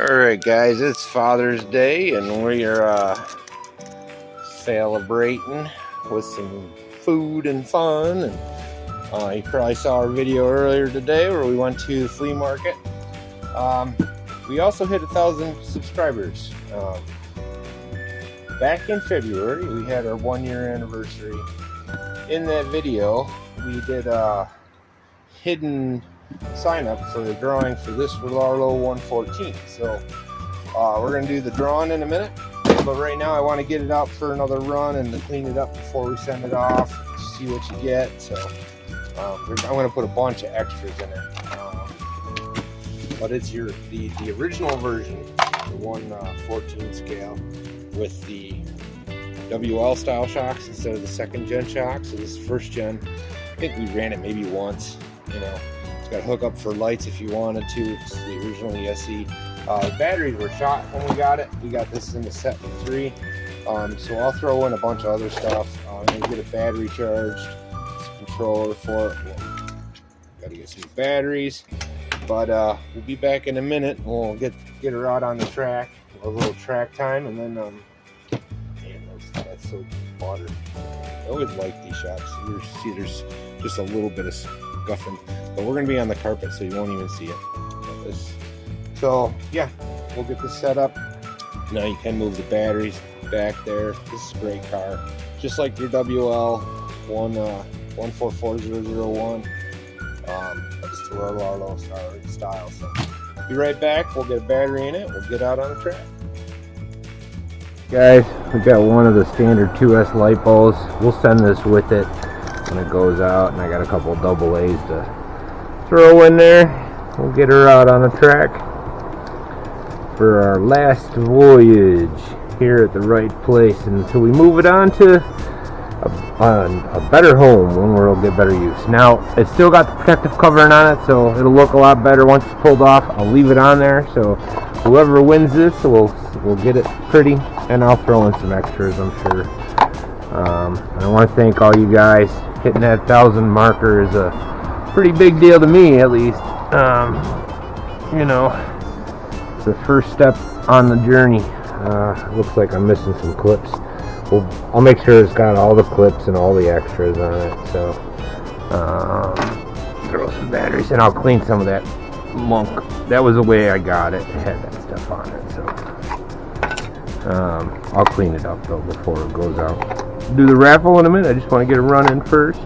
Alright guys, it's Father's Day and we are celebrating with some food and fun. And you probably saw our video earlier today where we went to the flea market. We also hit 1,000 subscribers. Back in February we had our 1-year anniversary. In that video we did a hidden sign up for the drawing for this Ralaarlo 114. So we're going to do the drawing in a minute, but right now I want to get it out for another run and to clean it up before we send it off, see what you get. So I'm going to put a bunch of extras in it, but it's the original version, the 1/14 scale with the WL style shocks instead of the 2nd gen shocks. So this is 1st gen. I think we ran it maybe once, you know. Got a hookup for lights if you wanted to. It's the original ESC. The batteries were shot when we got it. We got this in the set for 3. So I'll throw in a bunch of other stuff. And get a battery charged, controller for it. Yeah. Got to get some batteries. But we'll be back in a minute. We'll get her out on the track. A little track time, and then man, that's so water. I always like these shots. You see, there's just a little bit of scuffing. But we're going to be on the carpet, so you won't even see it. So, yeah, we'll get this set up. Now you can move the batteries back there. This is a great car. Just like your WL 144001. It's the Ralaarlo style. So, be right back. We'll get a battery in it. We'll get out on the track. Guys, we got one of the standard 2S LiPos. We'll send this with it when it goes out, and I got a couple of AA to throw in there. We'll get her out on the track for our last voyage here at the REIT Place until we move it on to a better home, one where it'll get better use. Now, it's still got the protective covering on it, so it'll look a lot better once it's pulled off. I'll leave it on there, so whoever wins this will get it pretty, and I'll throw in some extras, I'm sure. I want to thank all you guys. Hitting that 1,000 marker is a pretty big deal to me, at least. You know, it's the first step on the journey. Looks like I'm missing some clips. I'll make sure it's got all the clips and all the extras on it. So throw some batteries, and I'll clean some of that munk. That was the way I got it. It had that stuff on it, so I'll clean it up though before it goes out. Do the raffle in a minute. I just want to get it running first.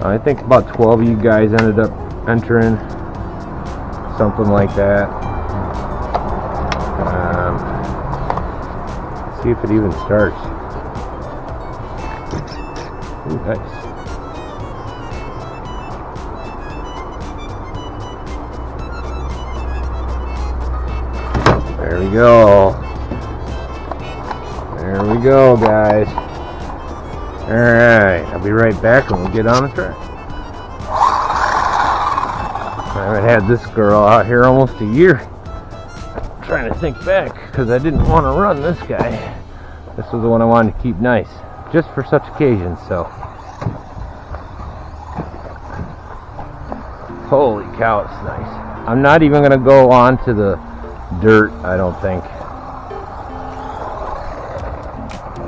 I think about 12 of you guys ended up entering, something like that. See if it even starts. Ooh, nice. There we go. There we go, guys. Alright, I'll be right back and we'll get on the track. I haven't had this girl out here almost a year. I'm trying to think back because I didn't want to run this guy. This was the one I wanted to keep nice, just for such occasions, so. Holy cow, it's nice. I'm not even going to go on to the dirt, I don't think.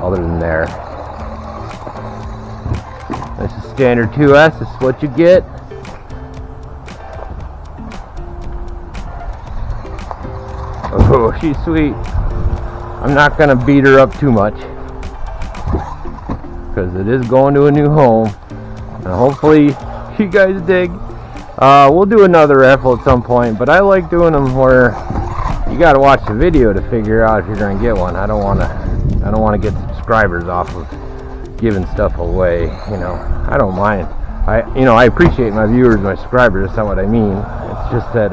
Other than there. This is standard 2S. This is what you get. Oh, she's sweet. I'm not going to beat her up too much because it is going to a new home. And hopefully you guys dig. We'll do another raffle at some point, but I like doing them where you got to watch the video to figure out if you're going to get one. I don't want to get subscribers off of giving stuff away, you know. I don't mind. I appreciate my viewers, my subscribers. That's not what I mean. It's just that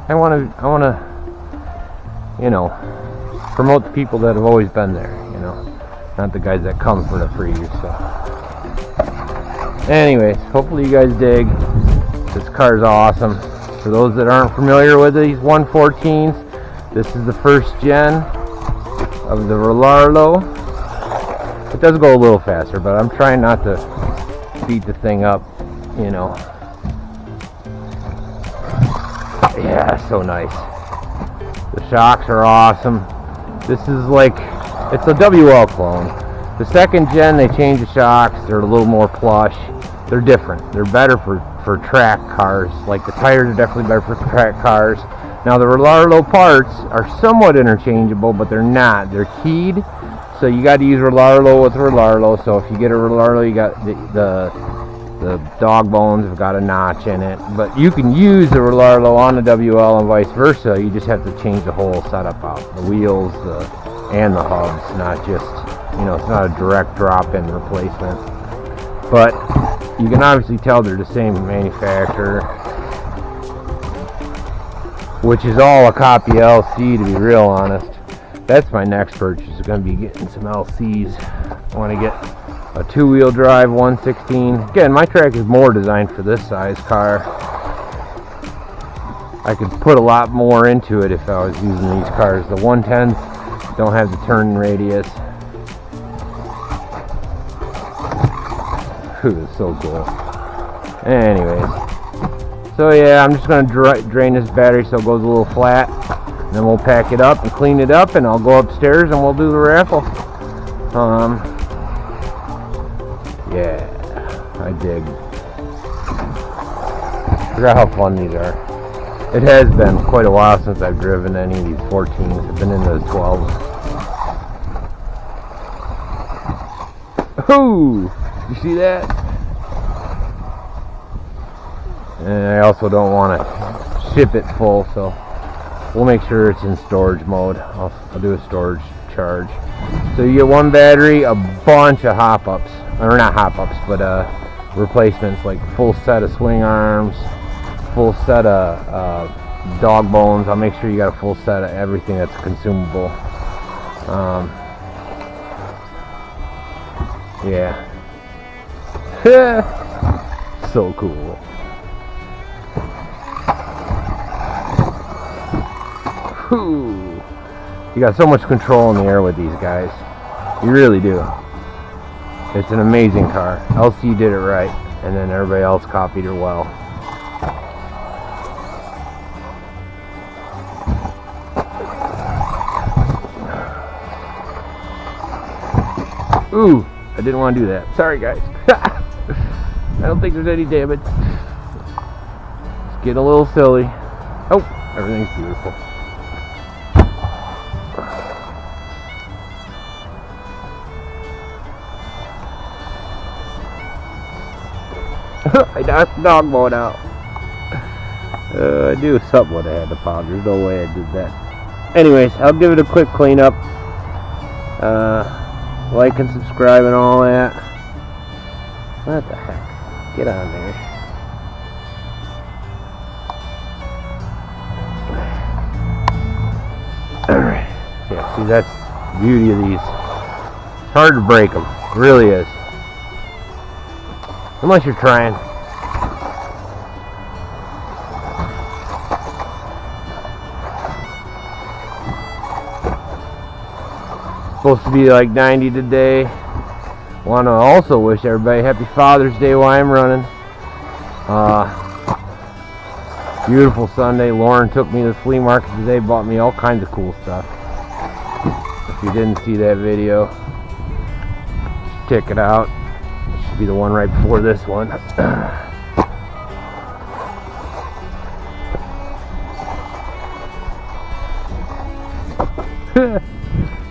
I want to, you know, promote the people that have always been there, you know, not the guys that come for the free. So, anyways, hopefully you guys dig. This car is awesome. For those that aren't familiar with these 114s, this is the 1st gen of the Ralaarlo. It does go a little faster, but I'm trying not to beat the thing up, you know. Yeah, so nice. The shocks are awesome. This is like, it's a WL clone. The second gen, they changed the shocks. They're a little more plush. They're different. They're better for track cars. Like the tires are definitely better for track cars. Now the Ralaarlo parts are somewhat interchangeable, but they're not. They're keyed, so you got to use Ralaarlo with Ralaarlo. So if you get a Ralaarlo, you got the dog bones have got a notch in it. But you can use the Ralaarlo on the WL and vice versa. You just have to change the whole setup out, the wheels and the hubs. Not just, you know, it's not a direct drop-in replacement. But you can obviously tell they're the same manufacturer, which is all a copy LC, to be real honest. That's my next purchase. Is going to be getting some LCs. I want to get a two-wheel drive 116. Again, my track is more designed for this size car. I could put a lot more into it if I was using these cars. The 110s don't have the turning radius. Ooh, it's so cool. Anyways, so yeah, I'm just going to drain this battery so it goes a little flat. And then we'll pack it up and clean it up, and I'll go upstairs and we'll do the raffle. Yeah, I dig. I forgot how fun these are. It has been quite a while since I've driven any of these 14s. I've been into the 12s. Ooh! You see that? And I also don't want to ship it full, so we'll make sure it's in storage mode. I'll do a storage charge. So you get one battery, a bunch of hop-ups. Or not hop-ups, but replacements, like full set of swing arms, full set of dog bones. I'll make sure you got a full set of everything that's consumable. Yeah. So cool. Whew. You got so much control in the air with these guys. You really do. It's an amazing car. LC did it right, and then everybody else copied her well. Ooh, I didn't want to do that. Sorry, guys. I don't think there's any damage. It's getting a little silly. Oh, everything's beautiful. I knocked the dog bone out. I knew something would have had the pound. There's no way I did that. Anyways, I'll give it a quick cleanup. Like and subscribe and all that. What the heck? Get on there. Alright. Yeah, see, that's the beauty of these. It's hard to break them. It really is. Unless you're trying. Supposed to be like 90 today. Want to also wish everybody happy Father's Day while I'm running. Beautiful Sunday. Lauren took me to the flea market today, bought me all kinds of cool stuff. If you didn't see that video, check it out. It should be the one right before this one.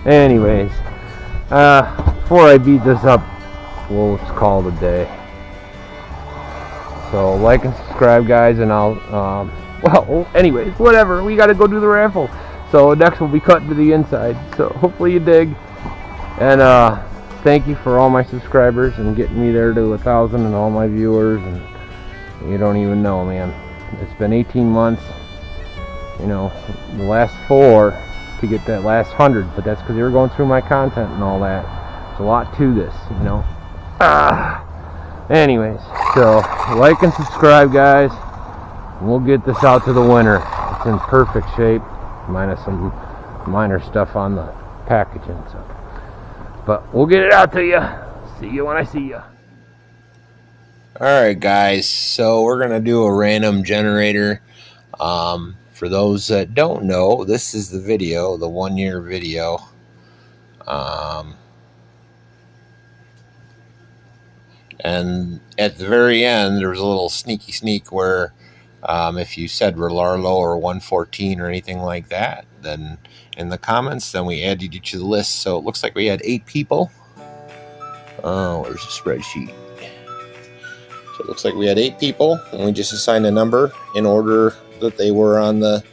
Anyways, before I beat this up, well, let's call it a day. So like and subscribe, guys, and I'll well, anyways, whatever, we gotta go do the raffle. So next we'll be cutting to the inside, so hopefully you dig. And thank you for all my subscribers and getting me there to 1,000 and all my viewers. And you don't even know, man, it's been 18 months, you know, the last 4 to get that last 100, but that's because they were going through my content and all that. There's a lot to this, you know. Anyways, so like and subscribe, guys. We'll get this out to the winner. It's in perfect shape, minus some minor stuff on the packaging. So, but we'll get it out to you. See you when I see you. Alright, guys, so we're gonna do a random generator. For those that don't know, this is the video, the 1 year video. And at the very end, there was a little sneaky sneak where if you said Ralaarlo or 114 or anything like that, then in the comments, then we added you to the list. So it looks like we had 8 people. Oh, where's the spreadsheet? So it looks like we had 8 people, and we just assigned a number in order that they were on the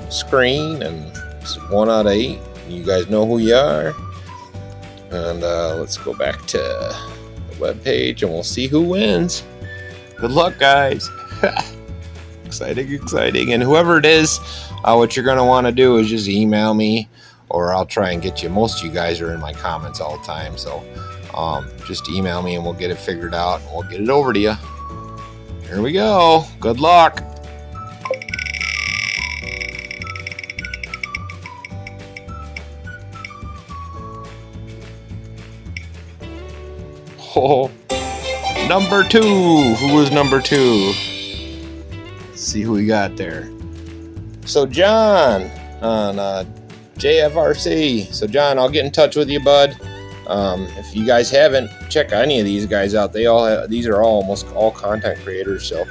screen, and it's 1 out of 8. You guys know who you are. And let's go back to the web page, and we'll see who wins. Good luck, guys. Exciting. And whoever it is, what you're going to want to do is just email me, or I'll try and get you. Most of you guys are in my comments all the time, so just email me and we'll get it figured out, and we'll get it over to you. Here we go. Good luck. Oh, number 2. Who was number 2? Let's see who we got there. So John on JFRC. So John, I'll get in touch with you, bud. If you guys haven't, check any of these guys out. They all have, these are almost all content creators. So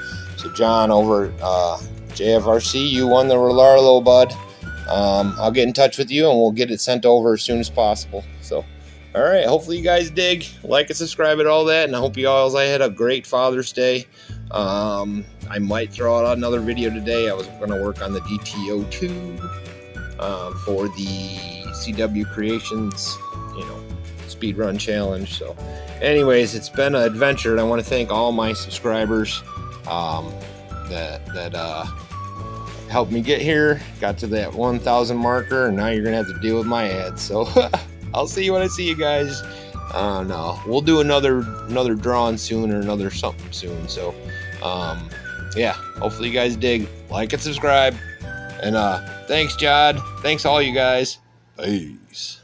John over at JFRC, you won the Ralaarlo, bud. I'll get in touch with you and we'll get it sent over as soon as possible. So, all right. Hopefully you guys dig, like and subscribe and all that. And I hope you all had a great Father's Day. I might throw out another video today. I was going to work on the DTO2 for the CW Creations, speed run challenge. So anyways, it's been an adventure, and I want to thank all my subscribers that helped me get here, got to that 1,000 marker, and now you're gonna have to deal with my ads. So I'll see you when I see you guys. No, we'll do another drawing soon, or another something soon. So yeah, hopefully you guys dig, like and subscribe, and thanks Jod, thanks all you guys. Peace.